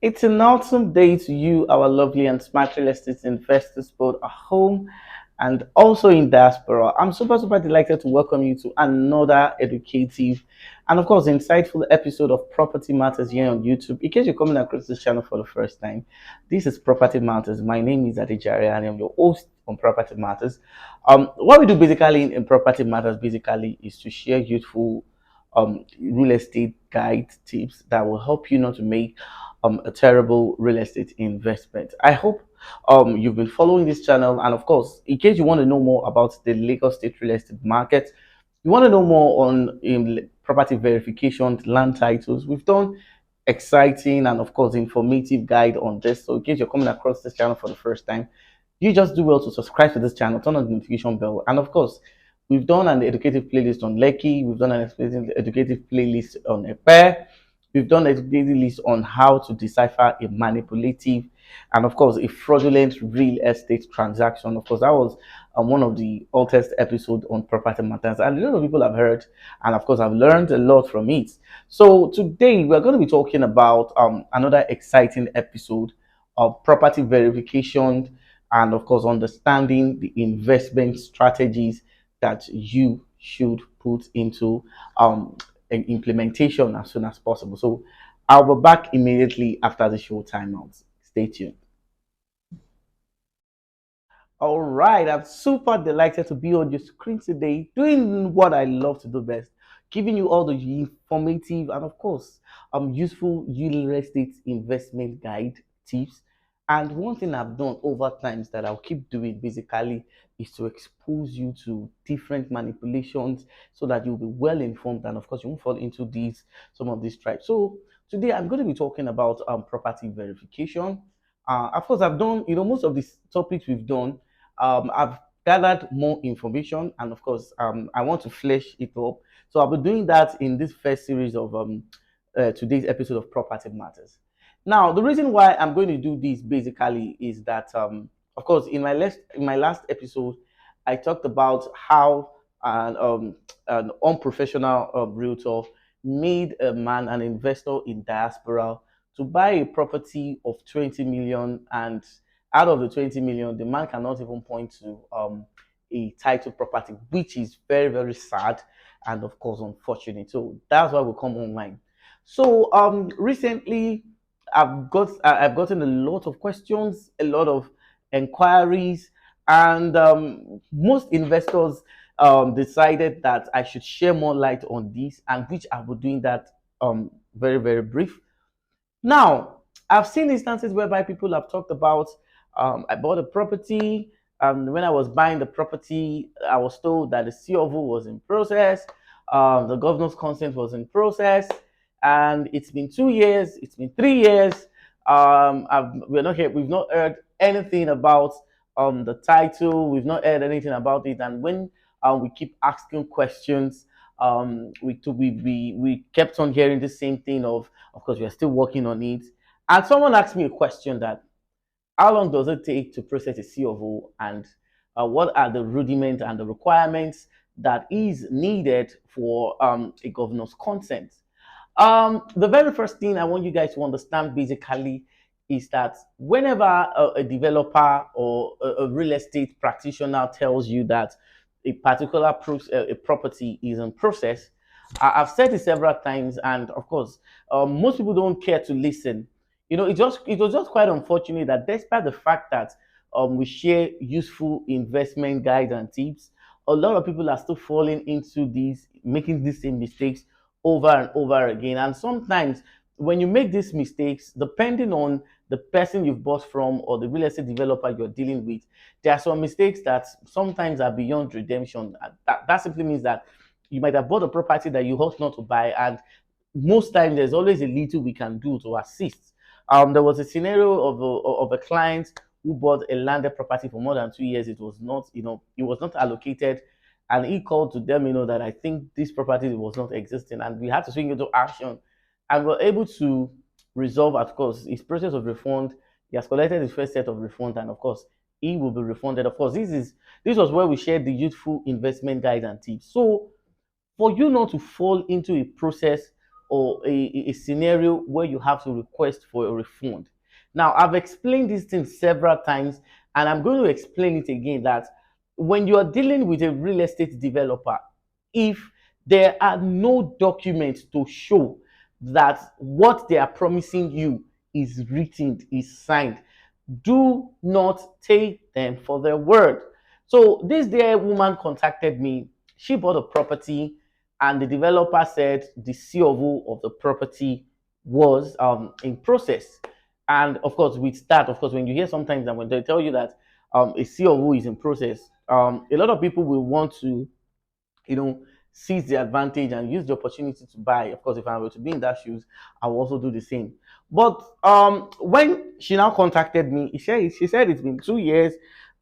It's an awesome day to you, our lovely and smart real estate investors, both at home and also in diaspora. I'm super delighted to welcome you to another educative and, of course, insightful episode of Property Matters here on YouTube. In case you're coming across this channel for the first time, this is Property Matters. My name is Adejare and I'm your host on Property Matters. What we do basically in Property Matters basically is to share useful real estate guide tips that will help you not to make a terrible real estate investment. I hope you've been following this channel, and of course, in case you want to know more about the Lagos State real estate market, you want to know more on property verification, land titles. We've done exciting and of course informative guide on this. So in case you're coming across this channel for the first time, you just do well to subscribe to this channel, turn on the notification bell, and of course, we've done an educative playlist on Lekki. We've done an educative playlist on Epe. We've done a daily list on how to decipher a manipulative and, of course, a fraudulent real estate transaction. Of course, that was one of the oldest episodes on property matters, and a lot of people have heard, and of course, I've learned a lot from it. So today we're going to be talking about another exciting episode of property verification and, of course, understanding the investment strategies that you should put into implementation as soon as possible. So I'll be back immediately after the show timeout. Stay tuned. All right, I'm super delighted to be on your screen today, doing what I love to do best, giving you all the informative and, of course, useful real estate investment guide tips. And one thing I've done over time is that I'll keep doing basically is to expose you to different manipulations so that you'll be well informed and, of course, you won't fall into these some of these traps. So today I'm going to be talking about property verification. Of course, I've done most of these topics we've done. I've gathered more information, and of course, I want to flesh it up. So I'll be doing that in this first series of today's episode of Property Matters. Now, the reason why I'm going to do this basically is that, of course, in my last episode, I talked about how an unprofessional realtor made a man, an investor in diaspora, to buy a property of 20 million, and out of the 20 million, the man cannot even point to a title property, which is very sad and of course unfortunate. So that's why we come online. So recently I've gotten a lot of questions, a lot of inquiries, and most investors decided that I should share more light on this, and which I will doing that very brief. Now, I've seen instances whereby people have talked about I bought a property, and when I was buying the property, I was told that the C of O was in process, the governor's consent was in process, and it's been 2 years, it's been 3 years. We're not here, we've not heard anything about the title, we've not heard anything about it, and when we keep asking questions, we kept on hearing the same thing of course, we are still working on it. And someone asked me a question that how long does it take to process a C of O, and what are the rudiments and the requirements that is needed for a governor's consent? The very first thing I want you guys to understand basically is that whenever a developer or a real estate practitioner tells you that a particular a property is in process, I've said it several times, and of course, most people don't care to listen. It was just quite unfortunate that despite the fact that we share useful investment guides and tips, a lot of people are still falling into these, making these same mistakes over and over again. And sometimes when you make these mistakes, depending on the person you've bought from or the real estate developer you're dealing with, there are some mistakes that sometimes are beyond redemption. That simply means that you might have bought a property that you ought not to buy, and most times there's always a little we can do to assist. There was a scenario of a client who bought a landed property for more than 2 years. It was not, it was not allocated, and he called to them, that I think this property was not existing, and we had to swing into action, and we're able to resolve, of course, his process of refund. He has collected his first set of refund, and of course, he will be refunded. Of course, this was where we shared the youthful investment guide and tips. So, for you not to fall into a process or a scenario where you have to request for a refund. Now, I've explained this thing several times, and I'm going to explain it again that when you are dealing with a real estate developer, if there are no documents to show that what they are promising you is written, is signed, do not take them for their word. So this dear woman contacted me. She bought a property, and the developer said the C of O of the property was in process. And of course, with that, of course, when you hear sometimes that when they tell you that a C of O is in process, a lot of people will want to, you know, seize the advantage and use the opportunity to buy. Of course, if I were to be in that shoes, I will also do the same. But when she now contacted me, she said it's been 2 years,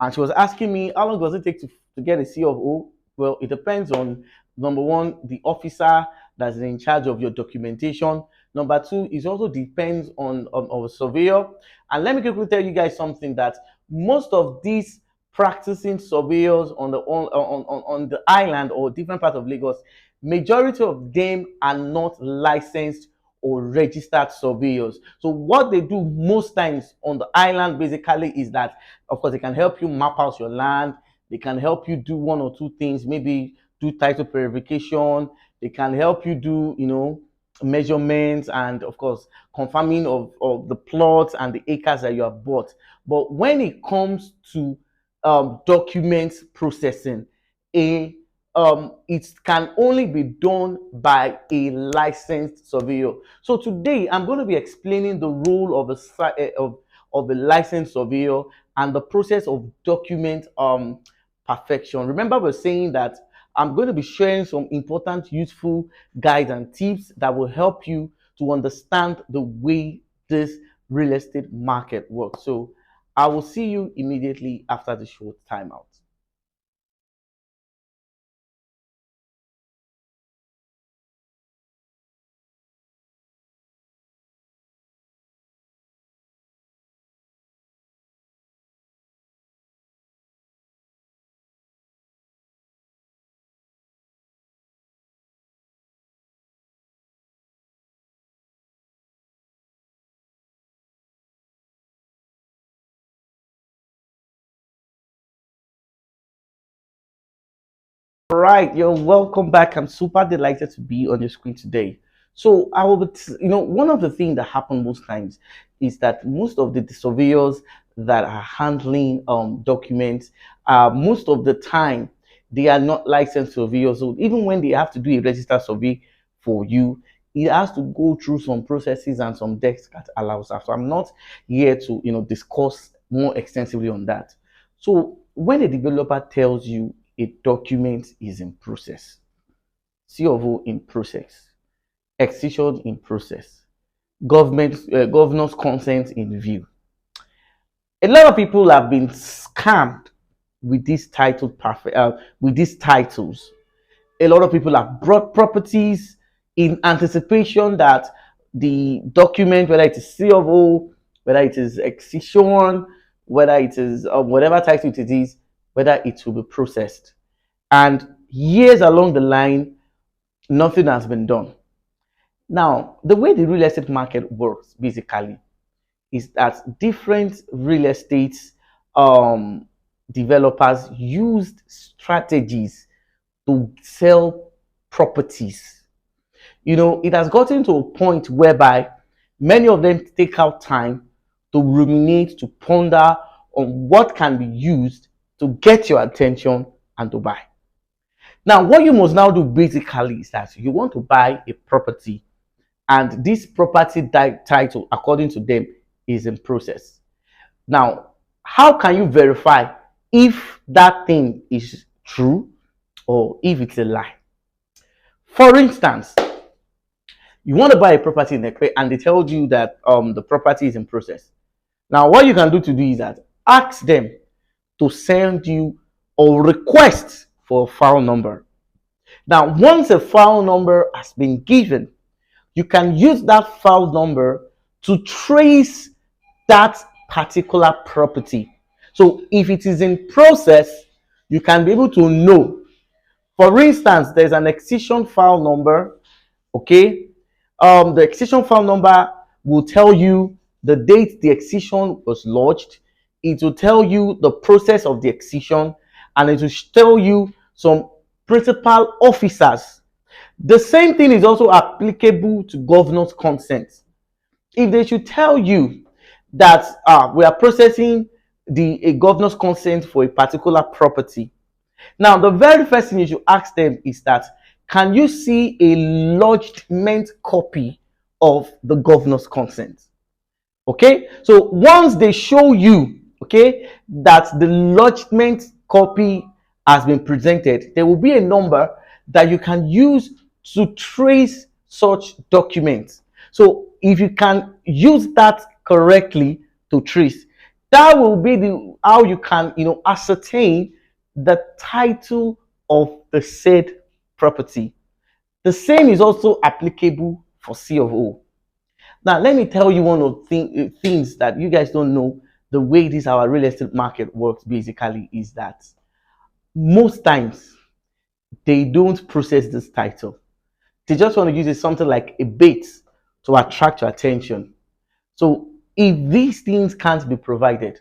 and she was asking me how long does it take to get a C of O. Well, it depends on, number one, the officer that's in charge of your documentation. Number two, it also depends on a surveyor. And let me quickly tell you guys something, that most of these practicing surveyors on the island or different parts of Lagos, majority of them are not licensed or registered surveyors. So what they do most times on the island basically is that, of course, they can help you map out your land. They can help you do one or two things, maybe do title verification. They can help you do, measurements, and of course confirming of the plots and the acres that you have bought. But when it comes to documents processing, a it can only be done by a licensed surveyor. So today I'm going to be explaining the role of a licensed surveyor and the process of document perfection. Remember, we're saying that I'm going to be sharing some important, useful guides and tips that will help you to understand the way this real estate market works. So I will see you immediately after the short timeout. All right, you're welcome back. I'm super delighted to be on your screen today. So I will, one of the things that happen most times is that most of the surveyors that are handling documents, most of the time they are not licensed surveyors. So even when they have to do a registered survey for you, it has to go through some processes and some decks that allows that. So I'm not here to discuss more extensively on that. So when a developer tells you a document is in process, C of O in process, excision in process, governor's consent in view. A lot of people have been scammed with with these titles. A lot of people have brought properties in anticipation that the document, whether it is C of O, whether it is excision, whether it is whatever title it is, whether it will be processed. And years along the line, nothing has been done. Now, the way the real estate market works basically is that different real estate um, developers used strategies to sell properties. It has gotten to a point whereby many of them take out time to ruminate, to ponder on what can be used to get your attention and to buy. Now, what you must now do basically is that you want to buy a property, and this property title, according to them, is in process. Now, how can you verify if that thing is true or if it's a lie? For instance, you want to buy a property in Ekpe and they tell you that the property is in process. Now, what you can do to do is that ask them to send you or request for a file number. Now, once a file number has been given, you can use that file number to trace that particular property. So if it is in process, you can be able to know. For instance, there's an excision file number, okay? The excision file number will tell you the date the excision was lodged. It will tell you the process of the excision, and it will tell you some principal officers. The same thing is also applicable to governor's consent. If they should tell you that we are processing a governor's consent for a particular property, now the very first thing you should ask them is that, can you see a lodgement copy of the governor's consent? Okay, so once they show you, okay, that the lodgement copy has been presented, there will be a number that you can use to trace such documents. So if you can use that correctly to trace, that will be the how you can, ascertain the title of the said property. The same is also applicable for C of O. Now, let me tell you one of the things that you guys don't know. The way this our real estate market works basically is that most times they don't process this title. They just want to use it something like a bait to attract your attention. So if these things can't be provided,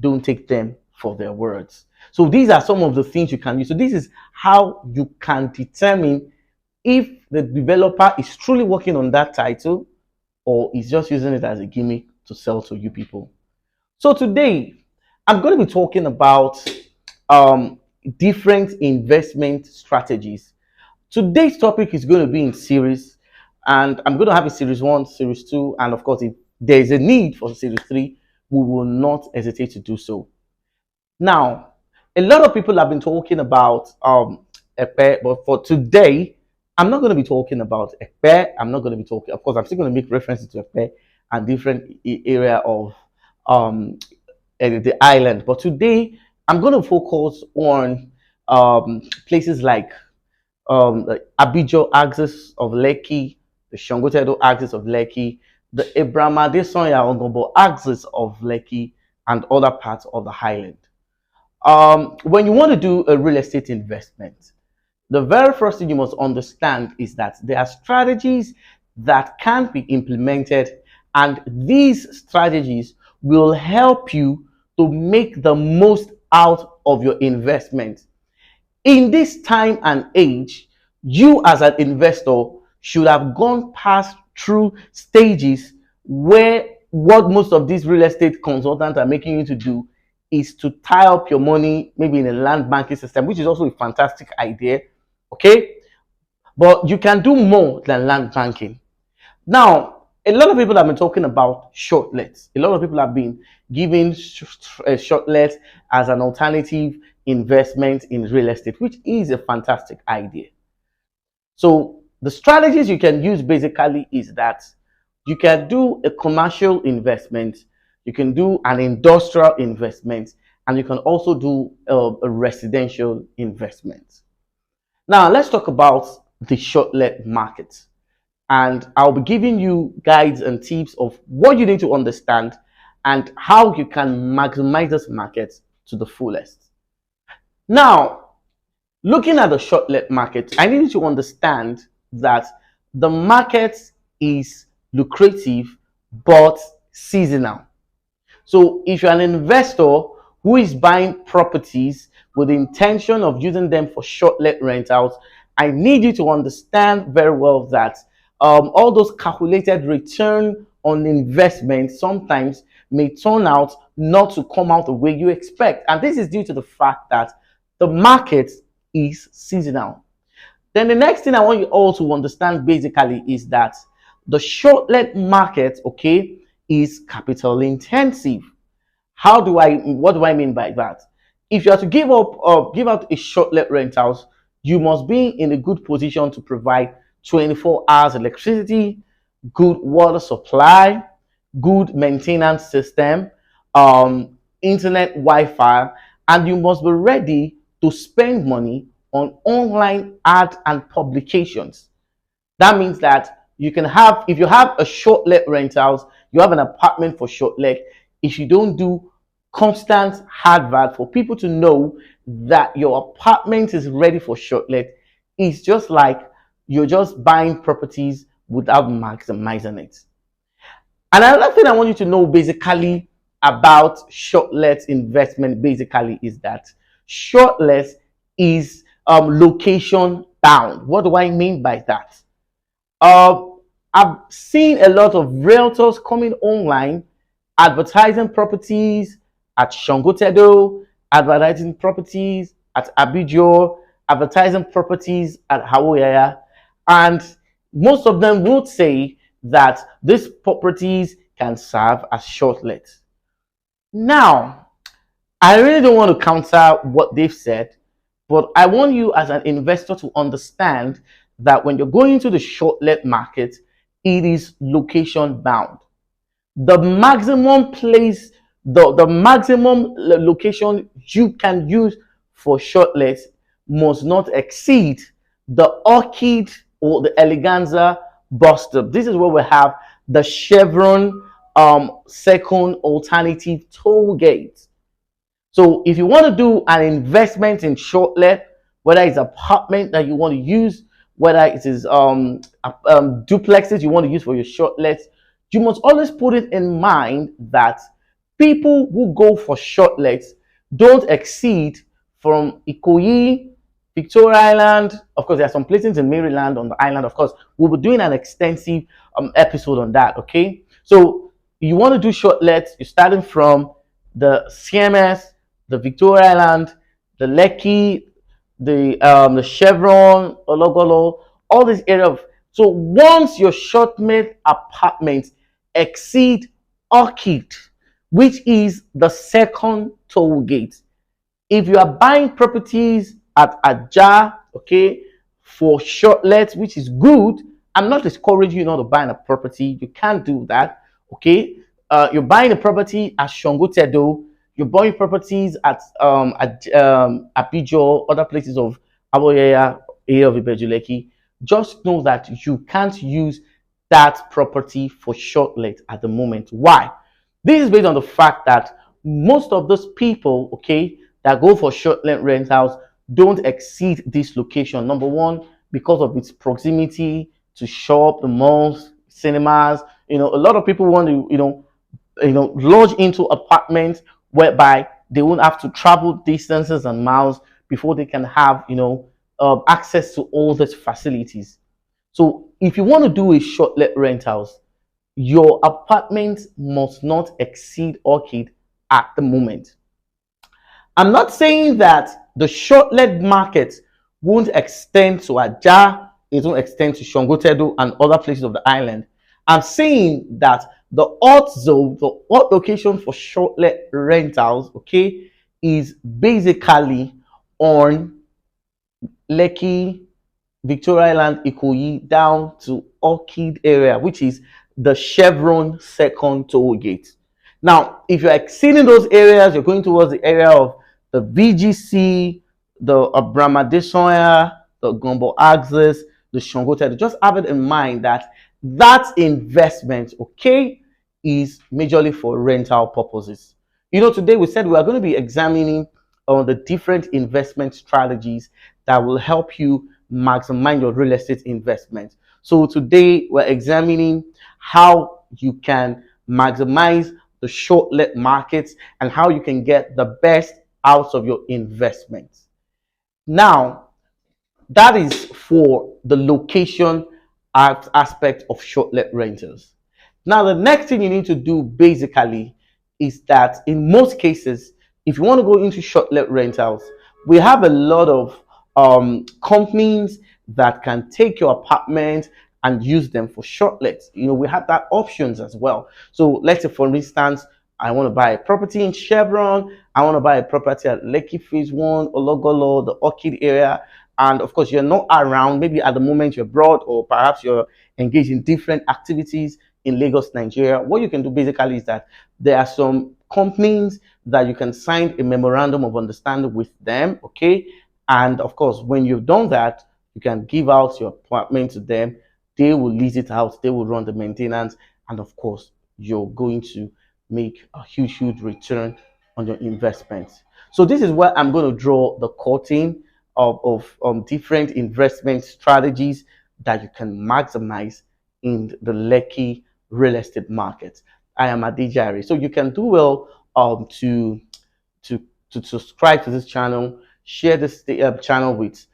don't take them for their words. So these are some of the things you can use. So this is how you can determine if the developer is truly working on that title or is just using it as a gimmick to sell to you people. So today, I'm going to be talking about different investment strategies. Today's topic is going to be in series, and I'm going to have a series 1, series 2, and of course, if there is a need for series 3, we will not hesitate to do so. Now, a lot of people have been talking about Epe, but for today, I'm not going to be talking about Epe. I'm not going to be talking, of course, I'm still going to make references to Epe and different area of the island. But today, I'm going to focus on places like the Ibeju axis of Lekki, the Shortlet axis of Lekki, the Ebramade Sonya Ongobo axis of Lekki, and other parts of the highland. When you want to do a real estate investment, the very first thing you must understand is that there are strategies that can be implemented, and these strategies will help you to make the most out of your investment. In this time and age, you as an investor should have gone past through stages where what most of these real estate consultants are making you to do is to tie up your money maybe in a land banking system, which is also a fantastic idea, okay? But you can do more than land banking. Now, a lot of people have been talking about shortlets. A lot of people have been giving shortlets as an alternative investment in real estate, which is a fantastic idea. So the strategies you can use basically is that you can do a commercial investment, you can do an industrial investment, and you can also do a residential investment. Now, let's talk about the shortlet market. And I'll be giving you guides and tips of what you need to understand and how you can maximize this market to the fullest. Now, looking at the shortlet market, I need you to understand that the market is lucrative but seasonal. So if you're an investor who is buying properties with the intention of using them for shortlet rentals, I need you to understand very well that all those calculated return on investment sometimes may turn out not to come out the way you expect. And this is due to the fact that the market is seasonal. Then the next thing I want you all to understand basically is that the shortlet market, okay, is capital intensive. What do I mean by that? If you are to give out a shortlet rentals, you must be in a good position to provide 24 hours electricity, good water supply, good maintenance system, internet, Wi-Fi, and you must be ready to spend money on online ad and publications. That means that you can have, if you have a shortlet rentals, you have an apartment for shortlet, if you don't do constant advert for people to know that your apartment is ready for shortlet, it's just like you're just buying properties without maximizing it. And another thing I want you to know basically about shortlet investment basically is that shortlet is location bound. What do I mean by that? Uh, I've seen a lot of realtors coming online advertising properties at Shangotedo, advertising properties at Abijo, advertising properties at Hawoyaya, and most of them would say that these properties can serve as shortlets. Now, I really don't want to counter what they've said, but I want you as an investor to understand that when you're going into the shortlet market, it is location bound. The maximum place, the maximum location you can use for shortlets must not exceed the Orchid or the Eleganza bus stop. This is where we have the Chevron second alternative toll gate. So if you want to do an investment in shortlet, whether it's apartment that you want to use, whether it is duplexes you want to use for your shortlets, you must always put it in mind that people who go for shortlets don't exceed from Ikoyi, Victoria Island. Of course, there are some places in Maryland on the island. Of course, we'll be doing an extensive episode on that. Okay, so you want to do shortlets. You're starting from the CMS, the Victoria Island, the Lekki, the Chevron, Ologolo, all these areas. So once your shortmate apartments exceed Orchid, which is the second toll gate, if you are buying properties at Aja, okay, for shortlets, which is good, I'm not discouraging you not to buy a property. You can't do that, okay? You're buying a property at Shongotedo, you're buying properties at Abijo, other places of Aboyaya, area of Ibeju Lekki. Just know that you can't use that property for shortlet at the moment. Why? This is based on the fact that most of those people, okay, that go for shortlet rentals don't exceed this location. Number one, because of its proximity to shop, the malls, cinemas. You know, a lot of people want to, lodge into apartments whereby they won't have to travel distances and miles before they can have, access to all these facilities. So if you want to do a shortlet rentals, your apartment must not exceed Orchid at the moment. I'm not saying that the shortlet market won't extend to Aja, it won't extend to Shongotedo and other places of the island. I'm saying that the hot zone, the hot location for shortlet rentals, okay, is basically on Lekki, Victoria Island, Ikoyi, down to Orchid area, which is the Chevron second toll gate. Now, if you're exceeding those areas, you're going towards the area of the VGC, the Abramadesoya, the Gombo Axis, the Shongotedo. Just have it in mind that that investment, okay, is majorly for rental purposes. Today we said we are going to be examining the different investment strategies that will help you maximize your real estate investment. So today we're examining how you can maximize the shortlet markets and how you can get the best out of your investments. Now, that is for the location aspect of shortlet rentals. Now, the next thing you need to do basically is that in most cases, if you want to go into shortlet rentals, we have a lot of companies that can take your apartment and use them for shortlets. We have that options as well. So let's say, for instance, I want to buy a property in Chevron. I want to buy a property at Lekki Phase 1, Ologolo, the Orchid area. And of course, you're not around. Maybe at the moment you're abroad, or perhaps you're engaged in different activities in Lagos, Nigeria. What you can do basically is that there are some companies that you can sign a memorandum of understanding with them, okay? And of course, when you've done that, you can give out your apartment to them. They will lease it out. They will run the maintenance. And of course, you're going to make a huge return on your investments. So this is where I'm going to draw the curtain of different investment strategies that you can maximize in the Lekki real estate market. I am Adijari. So you can do well to to subscribe to this channel, share this channel with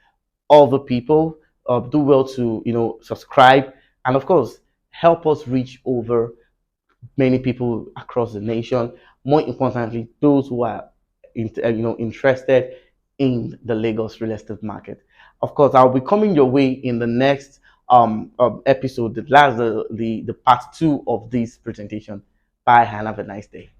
other people. Do well to subscribe, and of course help us reach over many people across the nation. More importantly, those who are interested in the Lagos real estate market. Of course, I'll be coming your way in the next episode. That's the part two of this presentation. Bye and have a nice day.